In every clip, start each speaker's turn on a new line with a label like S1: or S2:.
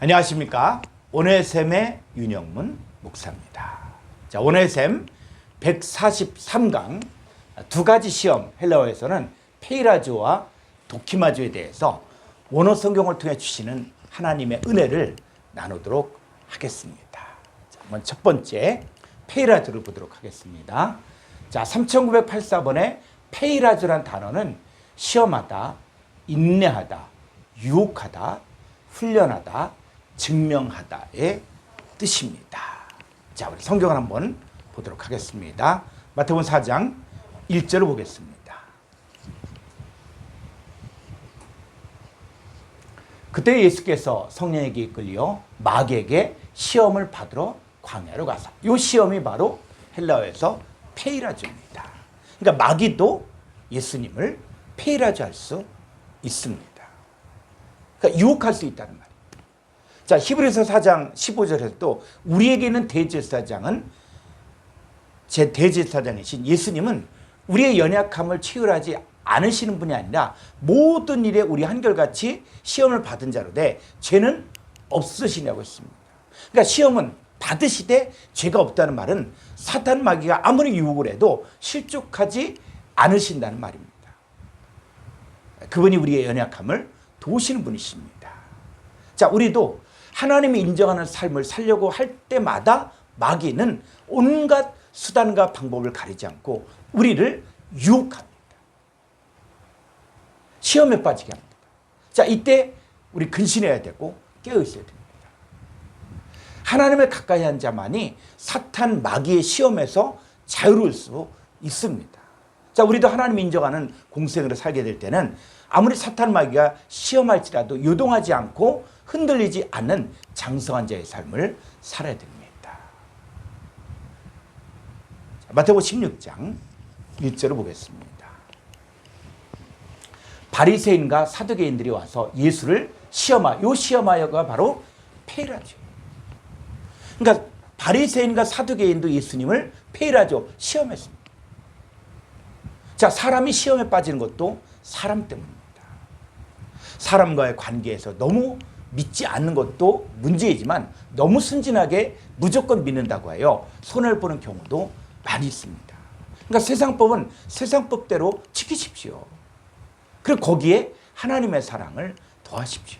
S1: 안녕하십니까. 오네셈의 윤영문 목사입니다. 자, 오네셈 143강 두 가지 시험, 헬라어에서는 페이라조와 도키마조에 대해서 원어 성경을 통해 주시는 하나님의 은혜를 나누도록 하겠습니다. 자, 먼저 첫 번째 페이라조를 보도록 하겠습니다. 자, 3984번의 페이라조란 단어는 시험하다, 인내하다, 유혹하다, 훈련하다, 증명하다의 뜻입니다. 자, 우리 성경을 한번 보도록 하겠습니다. 마태복음 4장 1절을 보겠습니다. 그때 예수께서 성령에게 이끌려 마귀에게 시험을 받으러 광야로 가서, 이 시험이 바로 헬라어에서 페이라조입니다. 그러니까 마귀도 예수님을 페이라조 할 수 있습니다. 그러니까 유혹할 수 있다는 말이에요. 자, 히브리서 4장 15절에서도 우리에게는 대제사장은 대제사장이신 예수님은 우리의 연약함을 체휼하지 않으시는 분이 아니라 모든 일에 우리 한결같이 시험을 받은 자로되 죄는 없으시냐고 했습니다. 그러니까 시험은 받으시되 죄가 없다는 말은 사탄 마귀가 아무리 유혹을 해도 실족하지 않으신다는 말입니다. 그분이 우리의 연약함을 도우시는 분이십니다. 자, 우리도 하나님이 인정하는 삶을 살려고 할 때마다 마귀는 온갖 수단과 방법을 가리지 않고 우리를 유혹합니다. 시험에 빠지게 합니다. 자, 이때 우리 근신해야 되고 깨어 있어야 됩니다. 하나님을 가까이 한 자만이 사탄 마귀의 시험에서 자유로울 수 있습니다. 자, 우리도 하나님이 인정하는 공생으로 살게 될 때는 아무리 사탄 마귀가 시험할지라도 요동하지 않고 흔들리지 않는 장성한 자의 삶을 살아야 됩니다. 마태복음 16장 1절을 보겠습니다. 바리새인과 사두개인들이 와서 예수를 요 시험하여가 바로 페이라조. 그러니까 바리새인과 사두개인도 예수님을 페이라조, 시험했습니다. 자, 사람이 시험에 빠지는 것도 사람 때문입니다. 사람과의 관계에서 너무 믿지 않는 것도 문제이지만 너무 순진하게 무조건 믿는다고 하여 손해를 보는 경우도 많이 있습니다. 그러니까 세상법은 세상법대로 지키십시오. 그리고 거기에 하나님의 사랑을 더하십시오.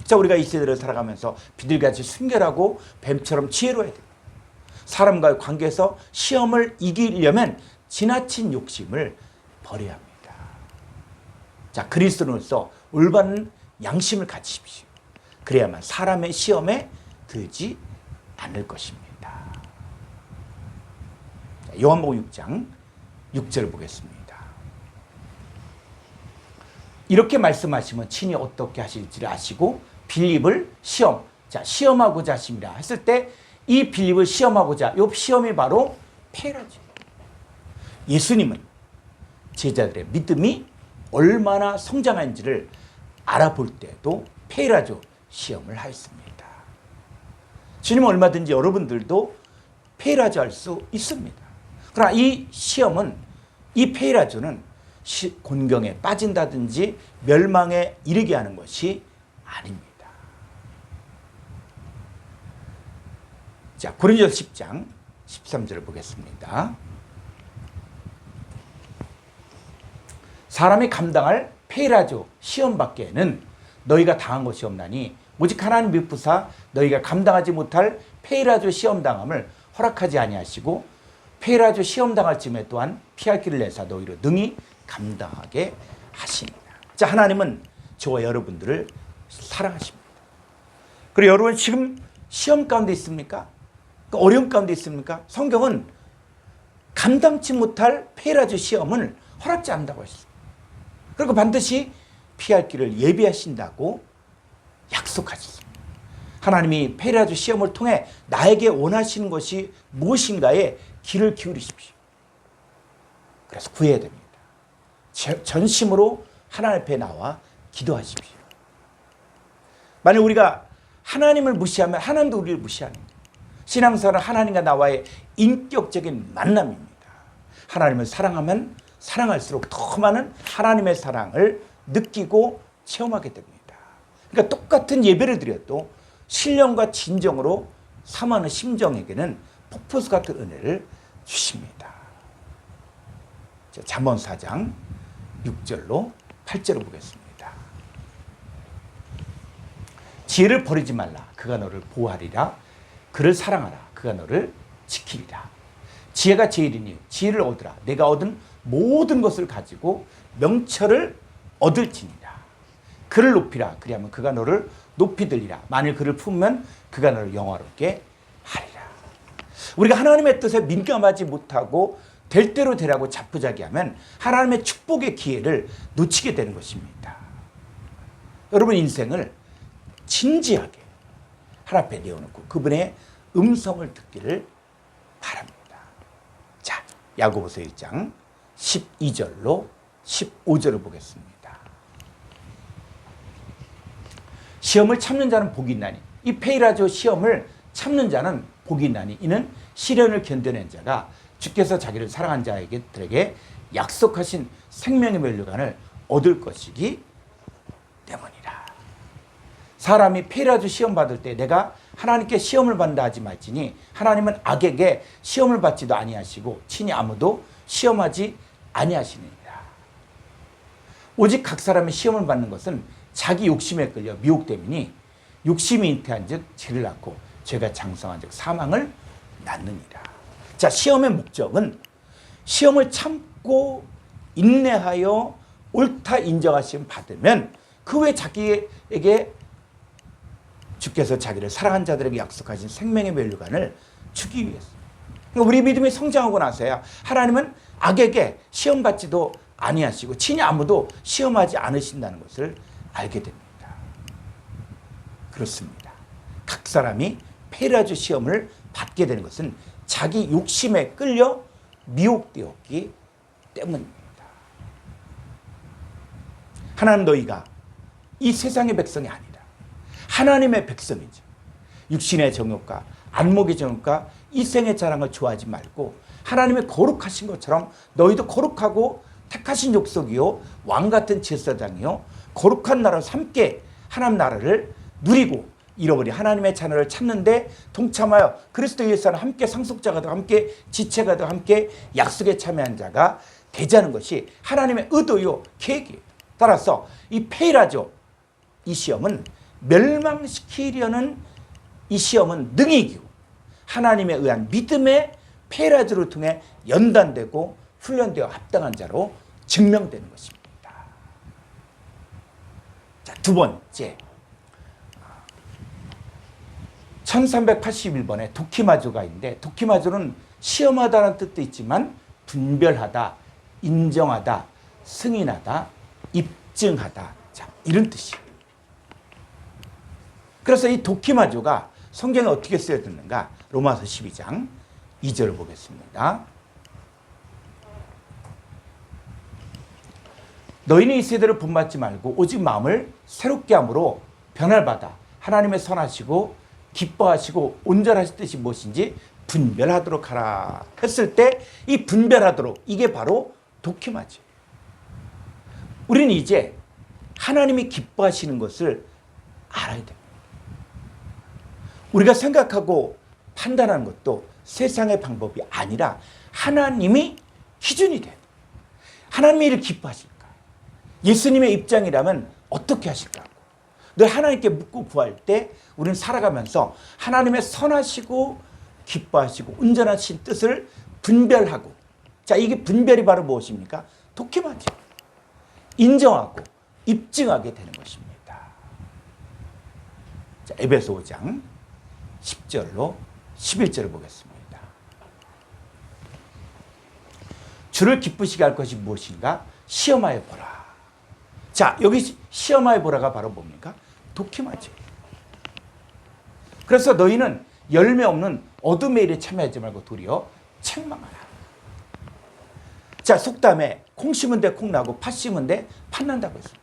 S1: 자, 우리가 이 세대를 살아가면서 비둘기같이 순결하고 뱀처럼 지혜로워야 됩니다. 사람과의 관계에서 시험을 이기려면 지나친 욕심을 버려야 합니다. 자, 그리스도인으로서 올바른 양심을 가지십시오. 그래야만 사람의 시험에 들지 않을 것입니다. 자, 요한복음 6장 6절을 보겠습니다. 이렇게 말씀하시면 친히 어떻게 하실지를 아시고 빌립을 시험하고자 하심이라 했을 때 이 빌립을 시험하고자, 이 시험이 바로 페이라조. 예수님은 제자들의 믿음이 얼마나 성장한지를 알아볼 때도 페이라조 시험을 하였습니다. 주님은 얼마든지 여러분들도 페이라조 할 수 있습니다. 그러나 이 시험은, 이 페이라조는 곤경에 빠진다든지 멸망에 이르게 하는 것이 아닙니다. 자, 고린도서 10장 13절을 보겠습니다. 사람이 감당할 페이라조 시험 밖에는 너희가 당한 것이 없나니 오직 하나님 미쁘사 너희가 감당하지 못할 페이라조 시험 당함을 허락하지 아니하시고 페이라조 시험 당할 쯤에 또한 피할 길을 내사 너희로 능히 감당하게 하시니라. 자, 하나님은 저와 여러분들을 사랑하십니다. 그리고 여러분 지금 시험 가운데 있습니까? 어려움 가운데 있습니까? 성경은 감당치 못할 페이라조 시험을 허락지 않는다고 했습니다. 그리고 반드시 피할 길을 예비하신다고 약속하셨습니다. 하나님이 페이라조 시험을 통해 나에게 원하시는 것이 무엇인가에 귀를 기울이십시오. 그래서 구해야 됩니다. 전심으로 하나님 앞에 나와 기도하십시오. 만약 우리가 하나님을 무시하면 하나님도 우리를 무시하는 거예요. 신앙생활은 하나님과 나와의 인격적인 만남입니다. 하나님을 사랑하면 사랑할수록 더 많은 하나님의 사랑을 느끼고 체험하게 됩니다. 그러니까 똑같은 예배를 드려도 신령과 진정으로 삼하는 심정에게는 폭포수 같은 은혜를 주십니다. 잠언 4장 6절로 8절을 보겠습니다. 지혜를 버리지 말라. 그가 너를 보호하리라. 그를 사랑하라. 그가 너를 지키리라. 지혜가 제일이니 지혜를 얻으라. 내가 얻은 모든 것을 가지고 명철을 얻을지니라. 그를 높이라. 그리하면 그가 너를 높이 들리라. 만일 그를 품으면 그가 너를 영화롭게 하리라. 우리가 하나님의 뜻에 민감하지 못하고 될 대로 되라고 자포자기하면 하나님의 축복의 기회를 놓치게 되는 것입니다. 여러분 인생을 진지하게 하나님 앞에 내어놓고 그분의 음성을 듣기를 바랍니다. 자, 야고보서 1장 12절로 15절을 보겠습니다. 시험을 참는 자는 복이 있나니, 이 페이라조 시험을 참는 자는 복이 있나니, 이는 시련을 견뎌낸 자가 주께서 자기를 사랑한 자에게 약속하신 생명의 멸류관을 얻을 것이기 때문이라. 사람이 페이라조 시험 받을 때 내가 하나님께 시험을 받는다 하지 말지니 하나님은 악에게 시험을 받지도 아니하시고 친히 아무도 시험하지 아니하시느니라. 오직 각 사람이 시험을 받는 것은 자기 욕심에 끌려 미혹됨이니 욕심이 잉태한 즉 죄를 낳고 죄가 장성한 즉 사망을 낳느니라. 자, 시험의 목적은 시험을 참고 인내하여 옳다 인정하심 받으면 그 후에 자기에게 주께서 자기를 사랑한 자들에게 약속하신 생명의 멸류관을 주기 위해서. 그러니까 우리 믿음이 성장하고 나서야 하나님은 악에게 시험 받지도 아니하시고 친히 아무도 시험하지 않으신다는 것을 알게 됩니다. 그렇습니다. 각 사람이 페이라조 시험을 받게 되는 것은 자기 욕심에 끌려 미혹되었기 때문입니다. 하나님 너희가 이 세상의 백성이 아니라 하나님의 백성이죠. 육신의 정욕과 안목의 정욕과 이 생의 자랑을 좋아하지 말고 하나님의 거룩하신 것처럼 너희도 거룩하고 택하신 족속이요 왕같은 제사장이요 거룩한 나라로 함께 하나님 나라를 누리고 잃어버린 하나님의 자녀를 찾는데 동참하여 그리스도 예수 안에 함께 상속자가 되고 함께 지체가 되고 함께 약속에 참여한 자가 되자는 것이 하나님의 의도요 계획이에요. 따라서 이 페이라조 이 시험은 멸망시키려는 이 시험은 능이기고 하나님에 의한 믿음의 페이라조를 통해 연단되고 훈련되어 합당한 자로 증명되는 것입니다. 자, 두 번째 1381번에 도키마조가 있는데 도키마조는 시험하다는 뜻도 있지만 분별하다, 인정하다, 승인하다, 입증하다 자, 이런 뜻이에요. 그래서 이 도키마조가 성경에 어떻게 쓰여졌는가? 로마서 12장 2절을 보겠습니다. 너희는 이 세대를 본받지 말고 오직 마음을 새롭게 함으로 변화를 받아 하나님의 선하시고 기뻐하시고 온전하신 뜻이 무엇인지 분별하도록 하라 했을 때 이 분별하도록 이게 바로 도키마죠. 우리는 이제 하나님이 기뻐하시는 것을 알아야 됩니다. 우리가 생각하고 판단하는 것도 세상의 방법이 아니라 하나님이 기준이 돼요. 하나님이 이를 기뻐하실까? 예수님의 입장이라면 어떻게 하실까? 늘 하나님께 묻고 구할 때 우리는 살아가면서 하나님의 선하시고 기뻐하시고 온전하신 뜻을 분별하고 자 이게 분별이 바로 무엇입니까? 도키마죠. 인정하고 입증하게 되는 것입니다. 자, 에베소 5장 10절로 11절을 보겠습니다. 주를 기쁘시게 할 것이 무엇인가? 시험하여 보라. 자, 여기 시험하여 보라가 바로 뭡니까? 도키마죠. 그래서 너희는 열매 없는 어둠의 일에 참여하지 말고 도리어 책망하라. 자, 속담에 콩 심은 데 콩 나고 팥 심은 데 팥 난다고 했습니다.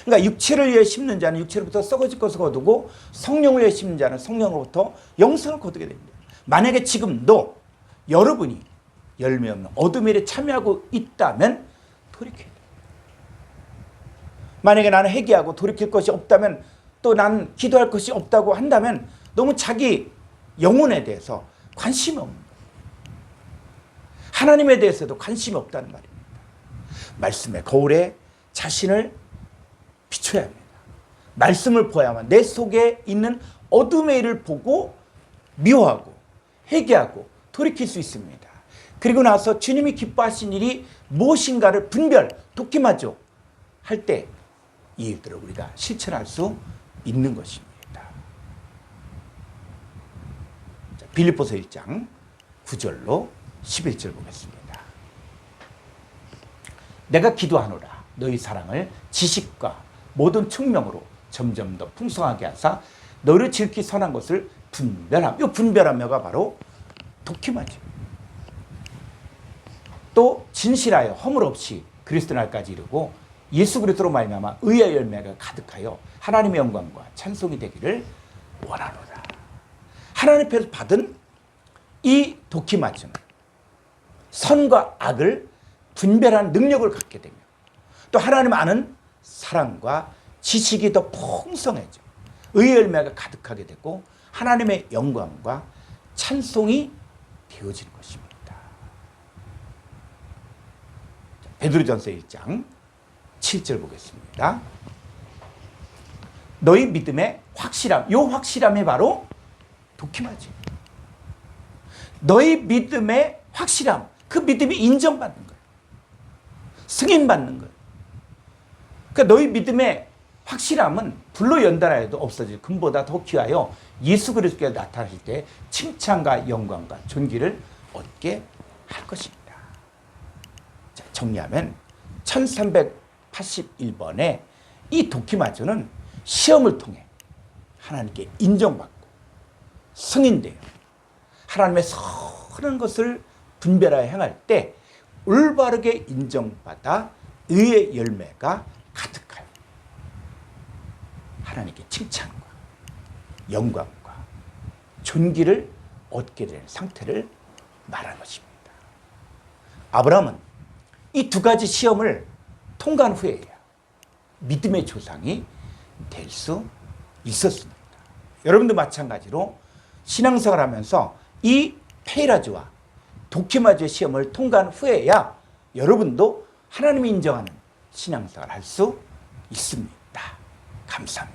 S1: 그러니까 육체를 위해 심는 자는 육체로부터 썩어질 것을 거두고 성령을 위해 심는 자는 성령으로부터 영생을 거두게 됩니다. 만약에 지금 여러분이 열매 없는 어둠의 일에 참여하고 있다면 돌이켜야 돼요. 만약에 나는 회개하고 돌이킬 것이 없다면 또 난 기도할 것이 없다고 한다면 너무 자기 영혼에 대해서 관심이 없는 거예요. 하나님에 대해서도 관심이 없다는 말입니다. 말씀의 거울에 자신을 비춰야 합니다. 말씀을 보아야만 내 속에 있는 어둠의 일을 보고 미워하고 회개하고 돌이킬 수 있습니다. 그리고 나서 주님이 기뻐하신 일이 무엇인가를 분별, 독kim하죠. 할 때 이 일들을 우리가 실천할 수 있는 것입니다. 자, 빌립보서 1장 9절로 11절 보겠습니다. 내가 기도하노라 너희 사랑을 지식과 모든 총명으로 점점 더 풍성하게 하사 너를 지극히 선한 것을 분별함. 이 분별하며가 바로 독kim하죠. 또 진실하여 허물 없이 그리스도 날까지 이르고 예수 그리스도로 말미암아 의의 열매가 가득하여 하나님의 영광과 찬송이 되기를 원하노라. 하나님 앞에서 받은 이 독kim하심은 선과 악을 분별하는 능력을 갖게 되며 또 하나님 아는 사랑과 지식이 더 풍성해져 의의 열매가 가득하게 되고 하나님의 영광과 찬송이 되어지는 것입니다. 베드로전서 1장 7절 보겠습니다. 너희 믿음의 확실함, 이 확실함이 바로 독kim하지. 너희 믿음의 확실함, 그 믿음이 인정받는 거예요. 승인받는 거예요. 그러니까 너희 믿음의 확실함은 불로 연단하여도 없어질 금보다 더 귀하여 예수 그리스도께 나타나실 때 칭찬과 영광과 존귀를 얻게 할 것입니다. 자, 정리하면 1381번에 이 독kim하조는 시험을 통해 하나님께 인정받고 승인되어 하나님의 선한 것을 분별하여 행할 때 올바르게 인정받아 의의 열매가 가득하여 하나님께 칭찬과 영광과 존귀를 얻게 되는 상태를 말하는 것입니다. 아브라함은 이 두 가지 시험을 통과한 후에야 믿음의 조상이 될 수 있었습니다. 여러분도 마찬가지로 신앙생활 하면서 이 페이라즈와 독kim하조의 시험을 통과한 후에야 여러분도 하나님이 인정하는 신앙생활을 할 수 있습니다. 감사합니다.